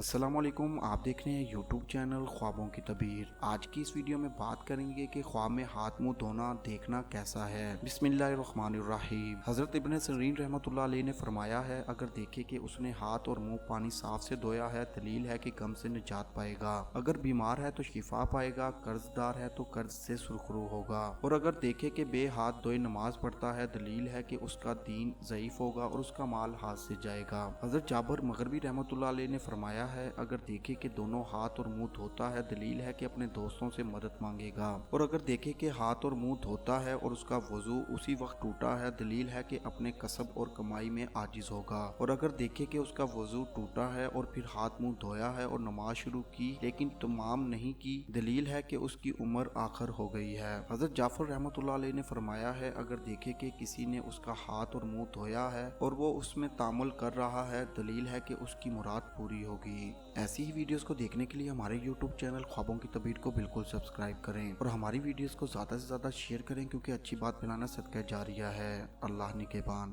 السلام علیکم، آپ دیکھ رہے ہیں یوٹیوب چینل خوابوں کی تعبیر۔ آج کی اس ویڈیو میں بات کریں گے کہ خواب میں ہاتھ منہ دھونا دیکھنا کیسا ہے۔ بسم اللہ الرحمن الرحیم۔ حضرت ابن سیرین رحمۃ اللہ علیہ نے فرمایا ہے، اگر دیکھے کہ اس نے ہاتھ اور منہ پانی صاف سے دھویا ہے، دلیل ہے کہ غم سے نجات پائے گا۔ اگر بیمار ہے تو شفا پائے گا، قرض دار ہے تو قرض سے سرخرو ہوگا، اور اگر دیکھے کہ بے ہاتھ دھوئے نماز پڑھتا ہے، دلیل ہے کہ اس کا دین ضعیف ہوگا اور اس کا مال ہاتھ سے جائے گا۔ حضرت جابر مغربی رحمۃ اللہ علیہ نے فرمایا ہے، اگر دیکھے کہ دونوں ہاتھ اور منہ دھوتا ہے، دلیل ہے کہ اپنے دوستوں سے مدد مانگے گا، اور اگر دیکھے کہ ہاتھ اور منہ دھوتا ہے اور اس کا وضو اسی وقت ٹوٹا ہے، دلیل ہے کہ اپنے کسب اور کمائی میں عاجز ہوگا، اور اگر دیکھے کہ اس کا وضو ٹوٹا ہے اور پھر ہاتھ منہ دھویا ہے اور نماز شروع کی لیکن تمام نہیں کی، دلیل ہے کہ اس کی عمر آخر ہو گئی ہے۔ حضرت جعفر رحمۃ اللہ علیہ نے فرمایا ہے، اگر دیکھے کہ کسی نے اس کا ہاتھ اور منہ دھویا ہے اور وہ اس میں تعامل کر رہا ہے، دلیل ہے کہ اس کی مراد پوری ہوگی۔ ایسی ہی ویڈیوز کو دیکھنے کے لیے ہمارے یوٹیوب چینل خوابوں کی تعبیر کو بالکل سبسکرائب کریں اور ہماری ویڈیوز کو زیادہ سے زیادہ شیئر کریں، کیونکہ اچھی بات پھیلانا صدقہ جاریہ ہے۔ اللہ نگہبان۔